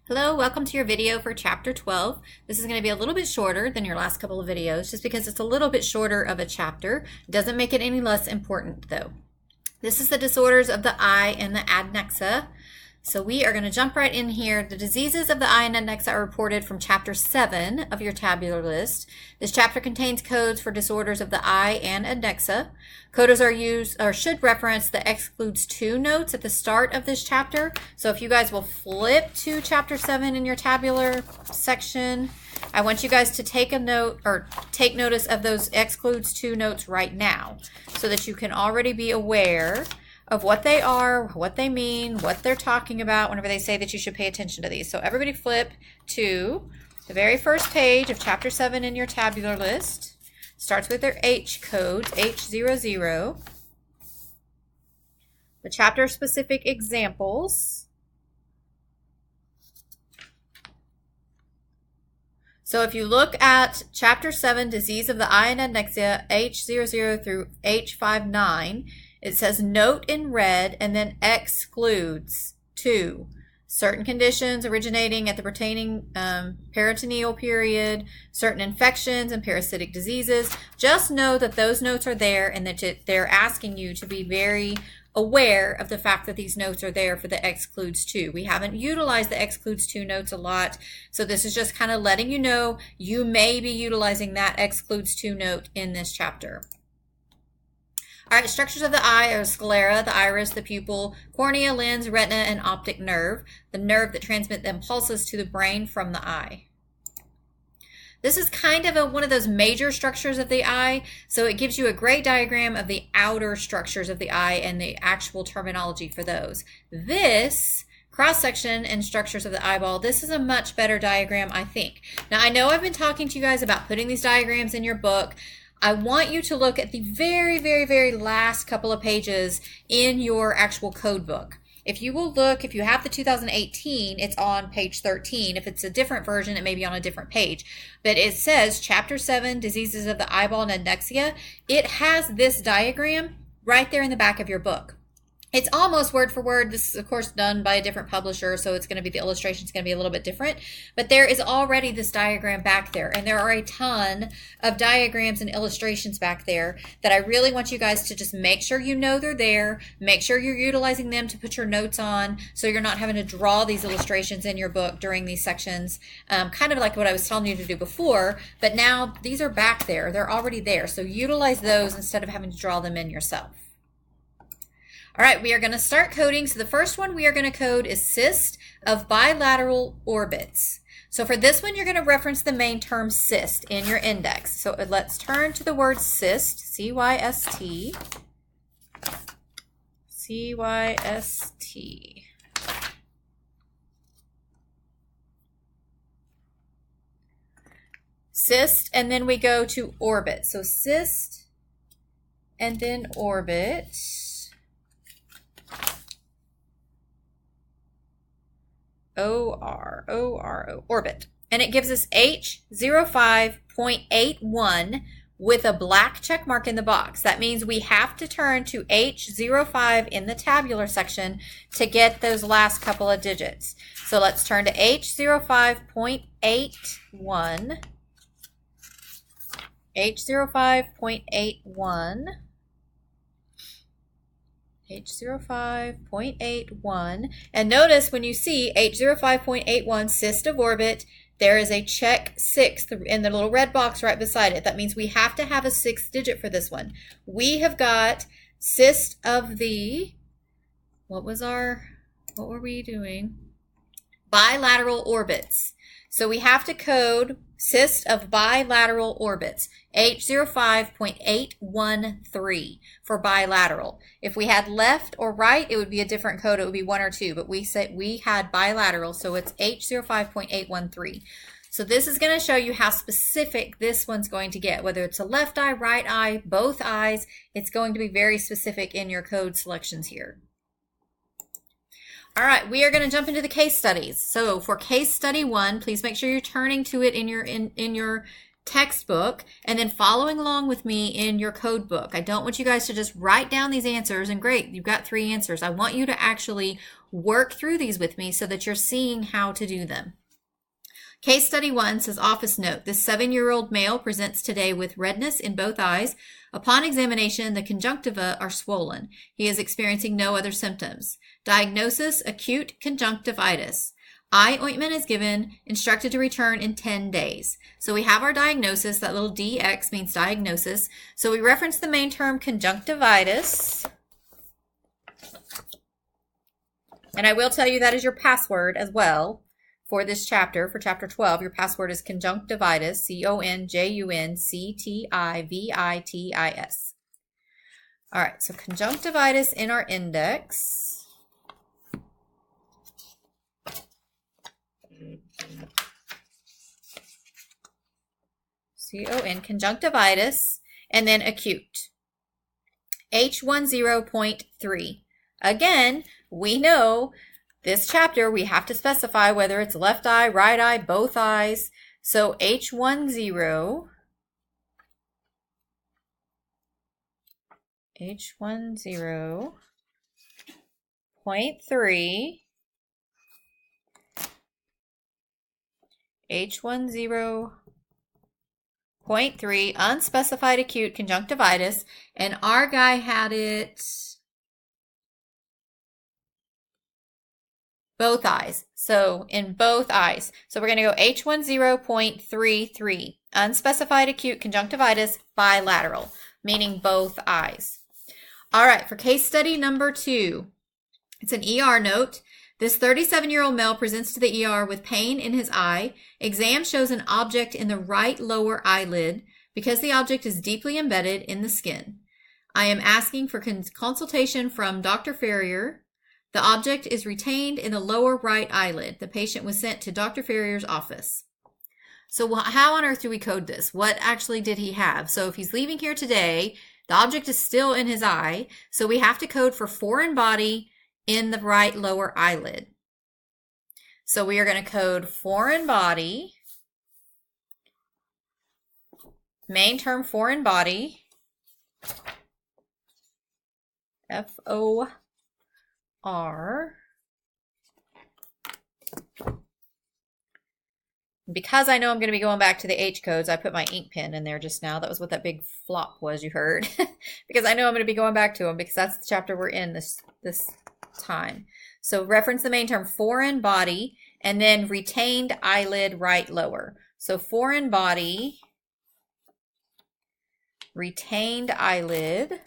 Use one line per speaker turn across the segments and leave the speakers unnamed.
Hello, welcome to your video for Chapter 12. This is going to be a little bit shorter than your last couple of videos just because it's a little bit shorter of a chapter. Doesn't make it any less important though. This is the disorders of the eye and the adnexa. So we are going to jump right in here. The diseases of the eye and adnexa are reported from Chapter 7 of your tabular list. This chapter contains codes for disorders of the eye and adnexa. Coders are used or should reference the excludes 2 notes at the start of this chapter. So if you guys will flip to Chapter 7 in your tabular section, I want you guys to take a note or take notice of those excludes 2 notes right now so that you can already be aware of what they are, what they mean, what they're talking about whenever they say that you should pay attention to these. So everybody flip to the very first page of Chapter 7 in your tabular list. Starts with their H codes, H00. The chapter-specific examples. So if you look at Chapter 7, Disease of the Eye and Adnexa, H00 through H59, it says note in red and then excludes 2. Certain conditions originating at the pertaining peritoneal period, certain infections and parasitic diseases. Just know that those notes are there and that they're asking you to be very aware of the fact that these notes are there for the excludes 2. We haven't utilized the excludes 2 notes a lot, so this is just kind of letting you know you may be utilizing that excludes 2 note in this chapter. All right, structures of the eye are sclera, the iris, the pupil, cornea, lens, retina, and optic nerve, the nerve that transmits the impulses to the brain from the eye. This is kind of one of those major structures of the eye, so it gives you a great diagram of the outer structures of the eye and the actual terminology for those. This cross-section and structures of the eyeball, this is a much better diagram, I think. Now, I know I've been talking to you guys about putting these diagrams in your book. I want you to look at the very, very, very last couple of pages in your actual code book. If you will look, if you have the 2018, it's on page 13. If it's a different version, it may be on a different page. But it says Chapter 7, Diseases of the Eyeball and Adnexa. It has this diagram right there in the back of your book. It's almost word for word. This is, of course, done by a different publisher, so it's going to be, the illustration is going to be a little bit different. But there is already this diagram back there, and there are a ton of diagrams and illustrations back there that I really want you guys to just make sure you know they're there. Make sure you're utilizing them to put your notes on so you're not having to draw these illustrations in your book during these sections, kind of like what I was telling you to do before. But now these are back there. They're already there, so utilize those instead of having to draw them in yourself. All right, we are going to start coding. So the first one we are going to code is cyst of bilateral orbits. So for this one, you're going to reference the main term cyst in your index. So let's turn to the word cyst, C-Y-S-T. C-Y-S-T. Cyst, and then we go to orbit. So cyst and then orbit. O-R-O-R-O, orbit. And it gives us H05.81 with a black check mark in the box. That means we have to turn to H05 in the tabular section to get those last couple of digits. So let's turn to H05.81. H05.81. H05.81, and notice when you see H05.81 cyst of orbit, there is a check 6 in the little red box right beside it. That means we have to have a 6th digit for this one. We have got cyst of the, what were we doing? Bilateral orbits. So we have to code cyst of bilateral orbits, H05.813 for bilateral. If we had left or right, it would be a different code. It would be 1 or 2, but we said we had bilateral, so it's H05.813. So this is going to show you how specific this one's going to get, whether it's a left eye, right eye, both eyes. It's going to be very specific in your code selections here. All right, we are going to jump into the case studies. So for case study 1, please make sure you're turning to it in your textbook and then following along with me in your code book. I don't want you guys to just write down these answers and great, you've got 3 answers. I want you to actually work through these with me so that you're seeing how to do them. Case study 1 says, office note, this 7-year-old male presents today with redness in both eyes. Upon examination, the conjunctiva are swollen. He is experiencing no other symptoms. Diagnosis, acute conjunctivitis. Eye ointment is given, instructed to return in 10 days. So we have our diagnosis, that little DX means diagnosis. So we reference the main term conjunctivitis. And I will tell you that is your password as well. For this chapter, for chapter 12, your password is conjunctivitis, conjunctivitis. All right, so conjunctivitis in our index. Conjunctivitis, and then acute. H10.3. Again, we know this chapter, we have to specify whether it's left eye, right eye, both eyes. So H10.3, H10.3, unspecified acute conjunctivitis, and our guy had it both eyes. So in both eyes. So we're going to go H10.33, unspecified acute conjunctivitis bilateral, meaning both eyes. All right, for case study number 2, it's an ER note. This 37-year-old male presents to the ER with pain in his eye. Exam shows an object in the right lower eyelid because the object is deeply embedded in the skin. I am asking for consultation from Dr. Ferrier. The object is retained in the lower right eyelid. The patient was sent to Dr. Ferrier's office. So how on earth do we code this? What actually did he have? So if he's leaving here today, the object is still in his eye. So we have to code for foreign body in the right lower eyelid. So we are going to code foreign body, main term foreign body, FOR. Because I know I'm going to be going back to the H codes, I put my ink pen in there just now. That was what that big flop was you heard. Because I know I'm going to be going back to them because that's the chapter we're in this time. So reference the main term foreign body and then retained eyelid right lower. So foreign body, retained eyelid,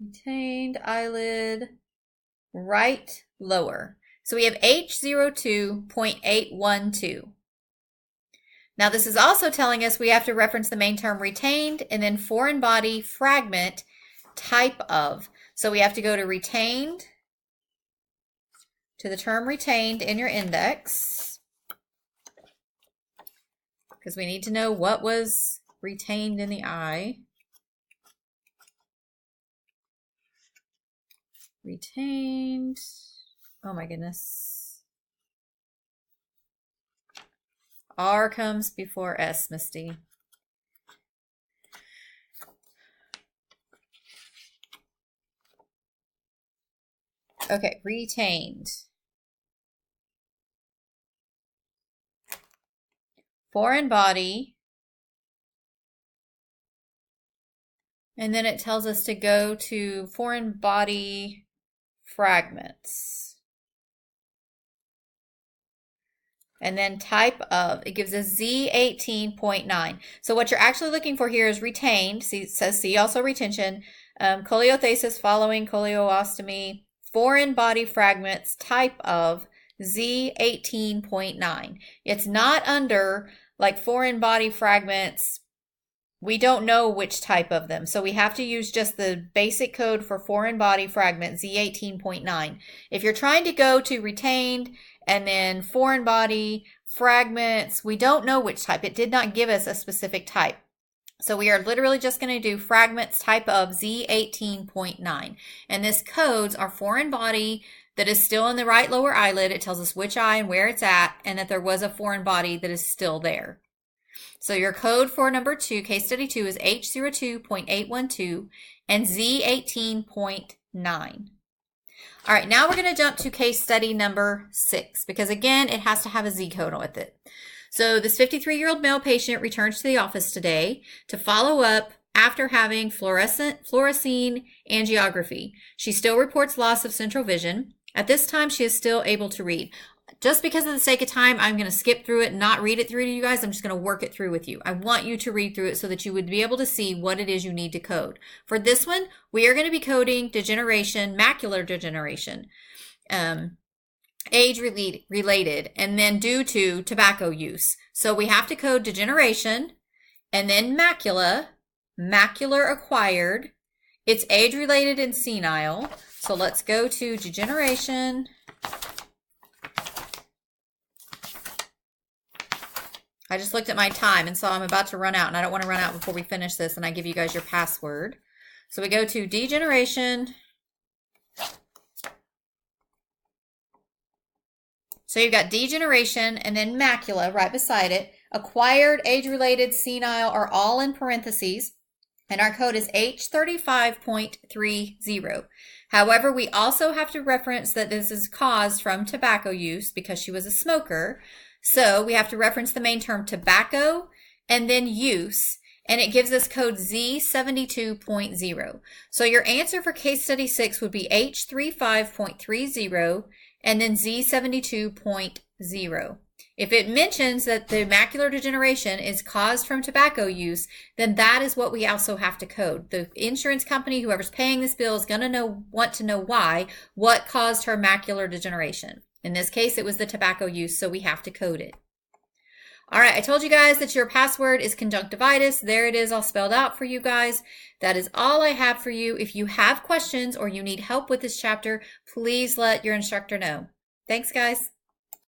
retained eyelid right lower. So we have H02.812. Now this is also telling us we have to reference the main term retained and then foreign body fragment type of. So we have to go to retained, to the term retained in your index, because we need to know what was retained in the eye. Retained, oh my goodness. R comes before S, Misty. Okay, retained. Foreign body. And then it tells us to go to foreign body fragments. And then type of, it gives us Z18.9. So what you're actually looking for here is retained. See, it says see also retention, choliothesis following choliostomy, foreign body fragments, type of Z18.9. It's not under like foreign body fragments we don't know which type of them. So we have to use just the basic code for foreign body fragment Z18.9. If you're trying to go to retained and then foreign body fragments, we don't know which type. It did not give us a specific type. So we are literally just going to do fragments type of Z18.9. And this codes our foreign body that is still in the right lower eyelid. It tells us which eye and where it's at, and that there was a foreign body that is still there. So your code for number 2, case study 2, is H02.812 and Z18.9. All right, now we're going to jump to case study number 6 because, again, it has to have a Z code with it. So this 53-year-old male patient returns to the office today to follow up after having fluorescein angiography. She still reports loss of central vision. At this time, she is still able to read. Just because of the sake of time, I'm going to skip through it and not read it through to you guys. I'm just going to work it through with you. I want you to read through it so that you would be able to see what it is you need to code. For this one, we are going to be coding degeneration, macular degeneration, age-related, and then due to tobacco use. So we have to code degeneration, and then macular acquired. It's age-related and senile. So let's go to degeneration. I just looked at my time and saw I'm about to run out, and I don't want to run out before we finish this and I give you guys your password. So we go to degeneration. So you've got degeneration and then macula right beside it. Acquired, age-related, senile are all in parentheses, and our code is H35.30. However, we also have to reference that this is caused from tobacco use because she was a smoker. So we have to reference the main term tobacco and then use, and it gives us code Z72.0. So your answer for case study 6 would be H35.30 and then Z72.0. If it mentions that the macular degeneration is caused from tobacco use, then that is what we also have to code. The insurance company, whoever's paying this bill, is going to want to know why, what caused her macular degeneration. In this case, it was the tobacco use, so we have to code it. All right, I told you guys that your password is conjunctivitis. There it is all spelled out for you guys. That is all I have for you. If you have questions or you need help with this chapter, please let your instructor know. Thanks, guys.